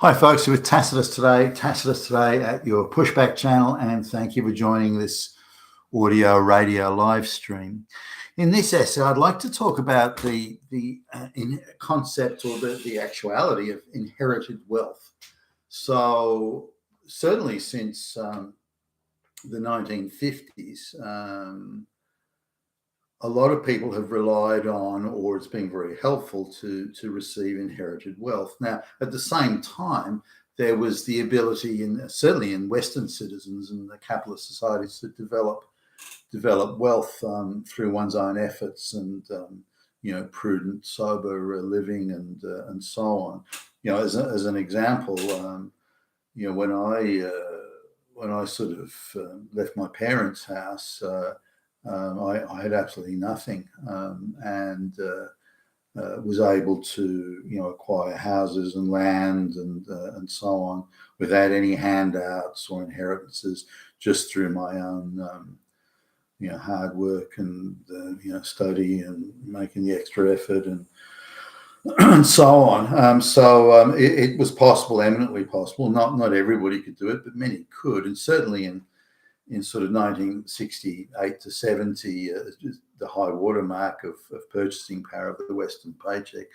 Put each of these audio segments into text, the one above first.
Hi, folks. With Tacitus today at your pushback channel, and thank you for joining this audio radio live stream. In this essay, I'd like to talk about the concept or the actuality of inherited wealth. So, certainly since the 1950s, a lot of people have relied on, or it's been very helpful to receive inherited wealth. Now, at the same time, there was the ability, certainly in Western citizens and the capitalist societies, to develop wealth through one's own efforts and prudent, sober living and so on. As an example, when I sort of left my parents' house. I had absolutely nothing, and was able to, acquire houses and land and so on without any handouts or inheritances, just through my own, hard work and study and making the extra effort and so on. It was possible, eminently possible. Not everybody could do it, but many could, and certainly in sort of 1968 to 70, the high water mark of purchasing power of the Western paycheck,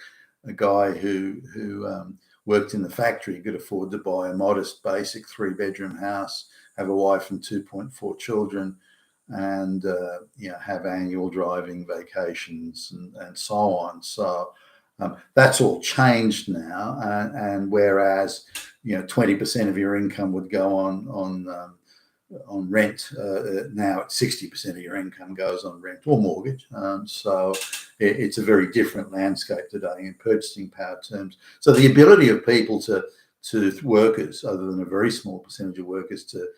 a guy who worked in the factory could afford to buy a modest, basic 3-bedroom house, have a wife and 2.4 children, and have annual driving vacations and so on. So that's all changed now, and whereas 20% of your income would go on rent, now 60% of your income goes on rent or mortgage. So it's a very different landscape today in purchasing power terms. So the ability of people to workers, other than a very small percentage of workers, to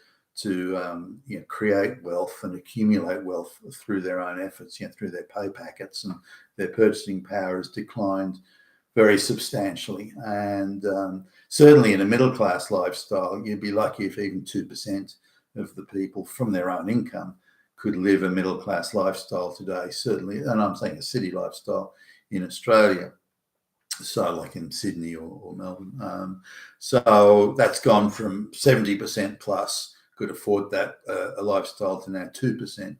create wealth and accumulate wealth through their own efforts, through their pay packets, and their purchasing power has declined very substantially. And certainly in a middle class lifestyle, you'd be lucky if even 2% of the people from their own income could live a middle class lifestyle today, certainly, and I'm saying a city lifestyle in Australia, so like in Sydney or Melbourne. So that's gone from 70% plus could afford that a lifestyle to now 2%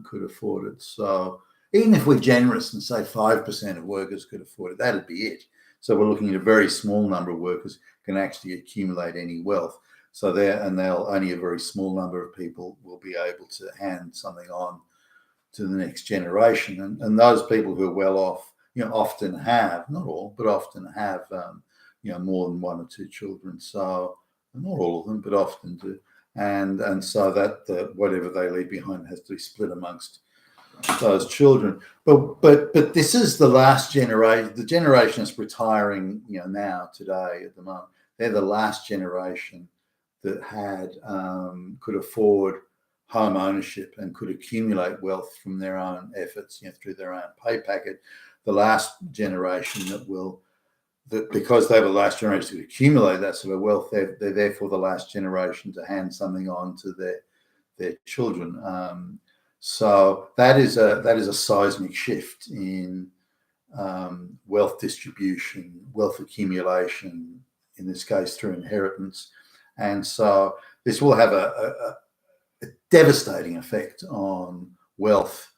could afford it. So even if we're generous and say 5% of workers could afford it, that'd be it. So we're looking at a very small number of workers can actually accumulate any wealth. So only a very small number of people will be able to hand something on to the next generation. And those people who are well off, often have, not all, but often have, more than 1 or 2 children. So not all of them, but often do. And so that whatever they leave behind has to be split amongst those children. But this is the last generation. The generation is retiring, now, today, at the moment. They're the last generation that could afford home ownership and could accumulate wealth from their own efforts, through their own pay packet. The last generation that because they were the last generation to accumulate that sort of wealth, they're therefore the last generation to hand something on to their children. So that is a seismic shift in wealth distribution, wealth accumulation, in this case through inheritance. And so this will have a devastating effect on wealth,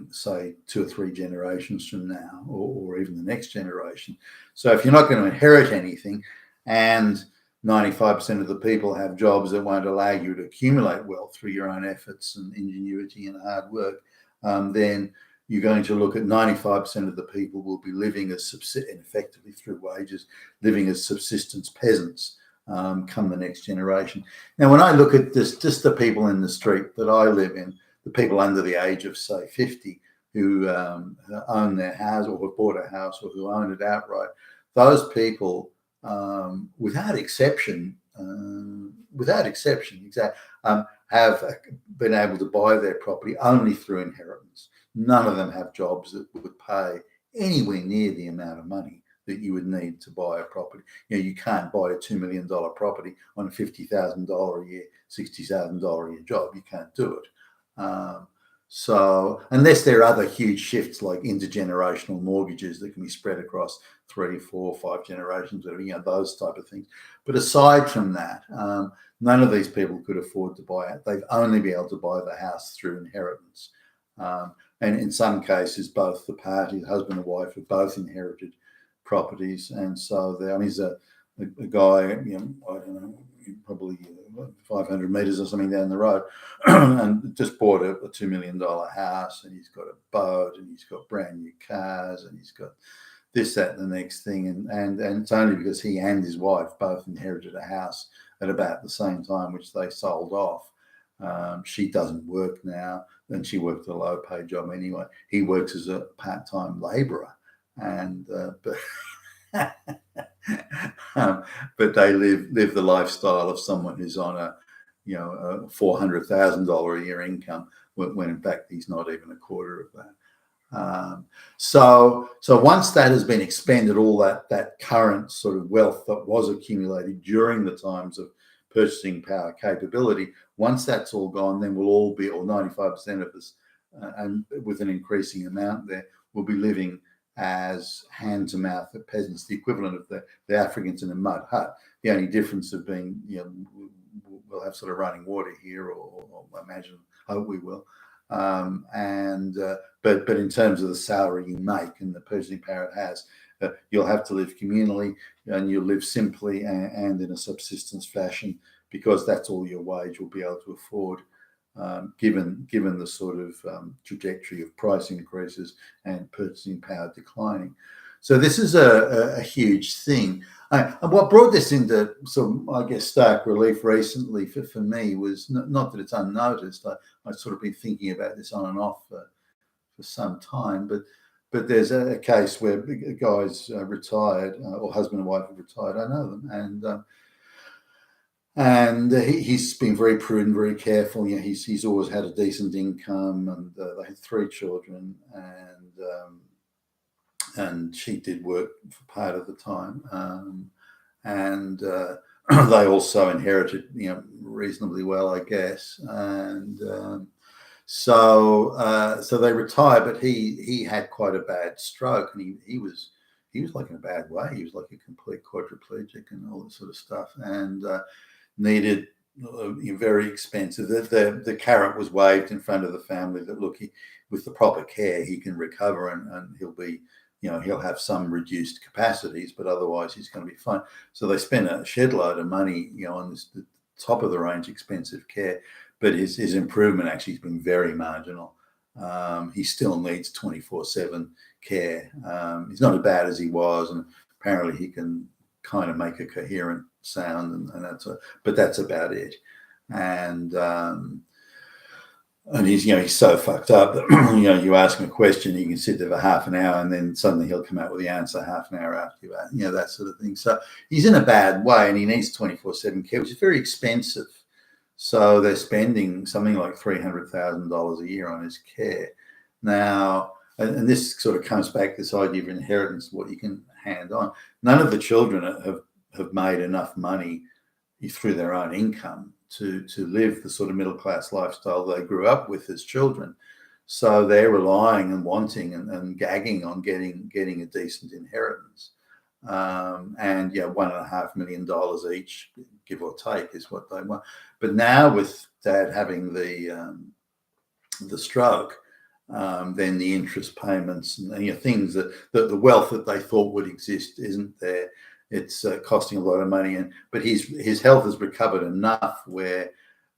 say 2 or 3 generations from now, or even the next generation. So if you're not going to inherit anything, and 95% of the people have jobs that won't allow you to accumulate wealth through your own efforts and ingenuity and hard work, then you're going to look at 95% of the people will be living as effectively through wages, living as subsistence peasants. Come the next generation. Now, when I look at this, just the people in the street that I live in, the people under the age of, say, 50 who own their house or have bought a house or who own it outright, those people, without exception, have been able to buy their property only through inheritance. None of them have jobs that would pay anywhere near the amount of money that you would need to buy a property. You can't buy a $2 million property on a $50,000 a year, $60,000 a year job. You can't do it. So unless there are other huge shifts like intergenerational mortgages that can be spread across 3, 4, 5 generations, whatever, those type of things. But aside from that, none of these people could afford to buy it. They'd only be able to buy the house through inheritance. And in some cases, both the parties, husband and wife, have both inherited properties. And so there's a guy, I don't know, probably 500 meters or something down the road, and just bought a $2 million house, and he's got a boat, and he's got brand new cars, and he's got this, that, and the next thing. And it's only because he and his wife both inherited a house at about the same time, which they sold off. She doesn't work now, and she worked a low-paid job anyway. He works as a part-time labourer, and but they live the lifestyle of someone who's on a $400,000 a year income, when in fact he's not even a quarter of that. So once that has been expended, all that current sort of wealth that was accumulated during the times of purchasing power capability, once that's all gone, then we'll all be, or 95% of us, and with an increasing amount there, will be living as hand-to-mouth peasants, the equivalent of the Africans in a mud hut. The only difference of being, we'll have sort of running water here, or I imagine, hope we will. But in terms of the salary you make and the purchasing power it has, you'll have to live communally, and you'll live simply and in a subsistence fashion, because that's all your wage will be able to afford, given the sort of trajectory of price increases and purchasing power declining. So this is a huge thing. And what brought this into some, I guess, stark relief recently for me was not that it's unnoticed. I've sort of been thinking about this on and off for some time, but there's a case where a guy's retired, or husband and wife have retired. I know them, and he's been very prudent, very careful. He's always had a decent income, and they had 3 children, and she did work for part of the time, and they also inherited, reasonably well, I guess, and so they retired, but he had quite a bad stroke, and he was like in a bad way. He was like a complete quadriplegic and all this sort of stuff, and needed very expensive. The carrot was waved in front of the family that, look, with the proper care, he can recover, and he'll be, he'll have some reduced capacities, but otherwise he's going to be fine. So they spent a shed load of money, on this top of the range expensive care, but his improvement actually has been very marginal. He still needs 24/7 care. He's not as bad as he was, and apparently he can kind of make a coherent sound, but that's about it. And he's so fucked up that you ask him a question, he can sit there for half an hour, and then suddenly he'll come out with the answer half an hour after you, that sort of thing. So he's in a bad way, and he needs 24/7 care, which is very expensive. So they're spending something like $300,000 a year on his care now. And this sort of comes back to this idea of inheritance, what you can hand on. None of the children have made enough money through their own income to live the sort of middle-class lifestyle they grew up with as children. So they're relying and wanting and gagging on getting a decent inheritance. And $1.5 million each, give or take, is what they want. But now with Dad having the stroke, then the interest payments and things that the wealth that they thought would exist isn't there. It's costing a lot of money, but his health has recovered enough where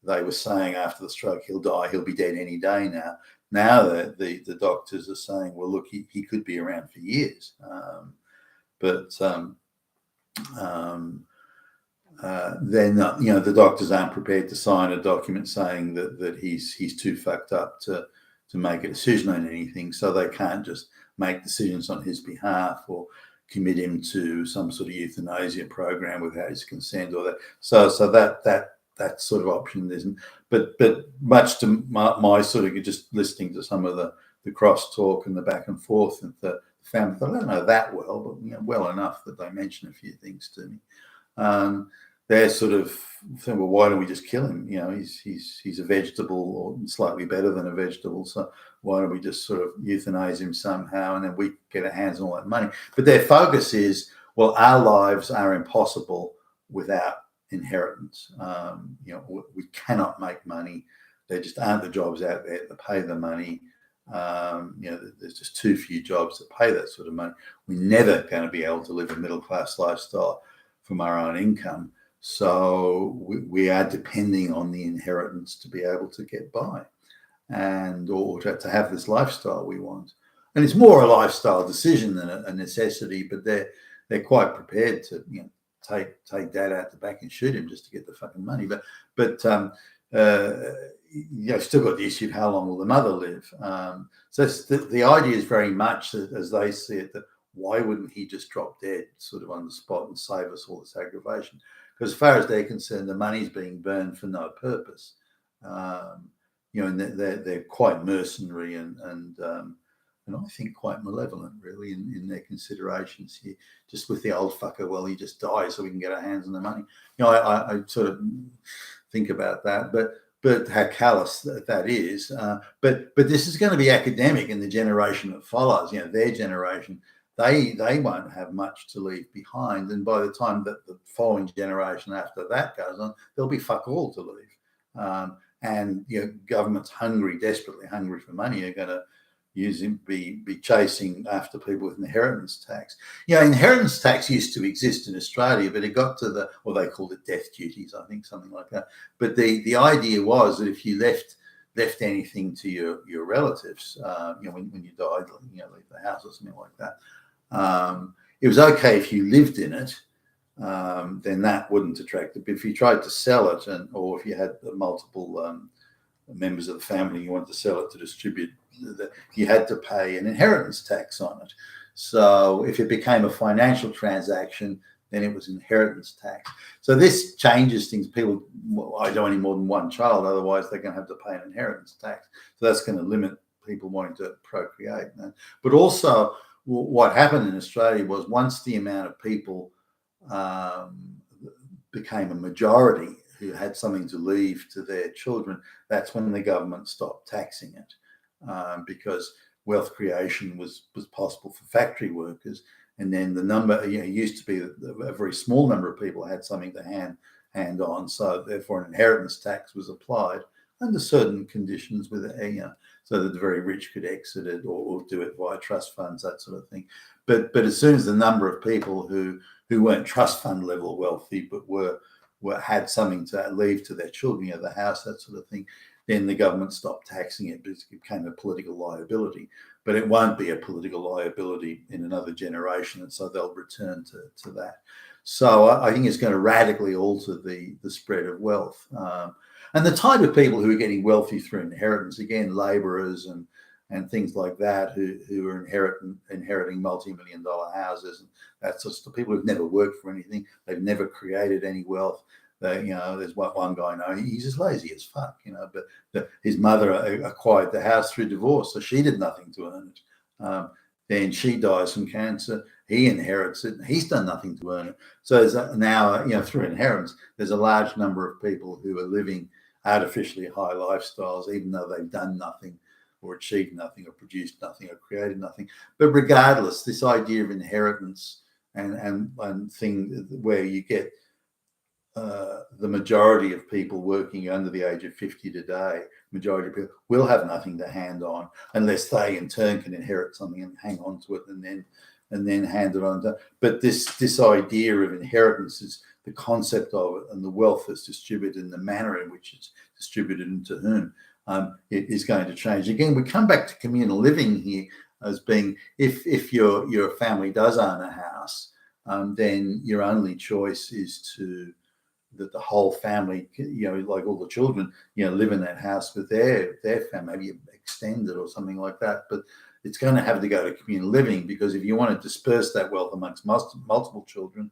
they were saying after the stroke he'll die, he'll be dead any day now. Now the doctors are saying, well, look, he could be around for years, but then the doctors aren't prepared to sign a document saying that he's too fucked up to make a decision on anything, so they can't just make decisions on his behalf or commit him to some sort of euthanasia program without his consent or that. So that sort of option isn't. But much to my sort of just listening to some of the crosstalk and the back and forth, and the family, I don't know that well, but well enough that they mention a few things to me. they're sort of saying, well, why don't we just kill him? You know, he's a vegetable or slightly better than a vegetable. So why don't we just sort of euthanize him somehow and then we get our hands on all that money? But their focus is, well, our lives are impossible without inheritance. You know, we cannot make money. There just aren't the jobs out there that pay the money. You know, there's just too few jobs that pay that sort of money. We're never going to be able to live a middle class lifestyle from our own income. So we are depending on the inheritance to be able to get by and or to have this lifestyle we want. And it's more a lifestyle decision than a necessity, but they're quite prepared to, you know, take dad out the back and shoot him just to get the fucking money. But you've still got the issue of how long will the mother live. So the idea is very much that, as they see it, that why wouldn't he just drop dead sort of on the spot and save us all this aggravation? Because as far as they're concerned, the money's being burned for no purpose. You know, and they're quite mercenary and I think quite malevolent, really, in their considerations here. Just with the old fucker, well, he just dies so we can get our hands on the money. You know, I sort of think about that, but how callous that is. But this is going to be academic in the generation that follows. You know, their generation. They won't have much to leave behind, and by the time that the following generation after that goes on, there'll be fuck all to leave. And you know, governments desperately hungry for money, are going to be chasing after people with inheritance tax. You know, inheritance tax used to exist in Australia, but it got to they called it death duties, I think, something like that. But the idea was that if you left anything to your relatives, you know, when you died, you know, leave the house or something like that. It was okay if you lived in it, then that wouldn't attract it. But if you tried to sell it, or if you had multiple members of the family, you wanted to sell it to distribute, you had to pay an inheritance tax on it. So if it became a financial transaction, then it was inheritance tax. So this changes things. People, I don't need more than one child, otherwise they're going to have to pay an inheritance tax. So that's going to limit people wanting to procreate. But also, what happened in Australia was once the amount of people became a majority who had something to leave to their children, that's when the government stopped taxing it, because wealth creation was possible for factory workers. And then the number, you know, used to be a very small number of people had something to hand on. So therefore an inheritance tax was applied under certain conditions with so that the very rich could exit it or do it via trust funds, that sort of thing. But as soon as the number of people who weren't trust fund level wealthy but had something to leave to their children, you know, the house, that sort of thing, then the government stopped taxing it because it became a political liability. But it won't be a political liability in another generation, and so they'll return to that. So I think it's going to radically alter the spread of wealth. And the type of people who are getting wealthy through inheritance, again, labourers and things like that, who are inheriting multi-million-dollar houses, and that's just the people who've never worked for anything, they've never created any wealth. You know, there's one guy I know, he's just lazy as fuck, you know, but his mother acquired the house through divorce, so she did nothing to earn it. Then she dies from cancer, he inherits it, and he's done nothing to earn it. So now, you know, through inheritance, there's a large number of people who are living artificially high lifestyles, even though they've done nothing or achieved nothing or produced nothing or created nothing. But regardless, this idea of inheritance and thing where you get the majority of people working under the age of 50 today, majority of people will have nothing to hand on unless they in turn can inherit something and hang on to it and then hand it on. But this idea of inheritance is the concept of it, and the wealth that's distributed and the manner in which it's distributed and to whom it is going to change. Again, we come back to communal living here as being, if your family does own a house, then your only choice is that the whole family, you know, like all the children, you know, live in that house with their family, maybe extended or something like that. But it's going to have to go to communal living, because if you want to disperse that wealth amongst multiple children,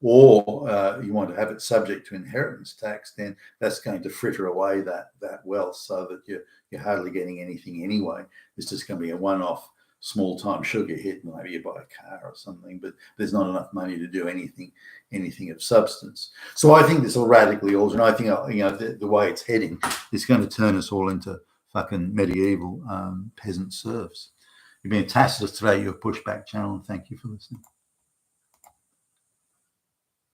or you want to have it subject to inheritance tax, then that's going to fritter away that wealth, so that you're hardly getting anything anyway. It's just going to be a one-off small time sugar hit, maybe you buy a car or something, but there's not enough money to do anything of substance. So I think this will radically alter, and I think the way it's heading is going to turn us all into fucking medieval peasant serfs. You've been Tacitus today, your Pushback channel, and thank you for listening.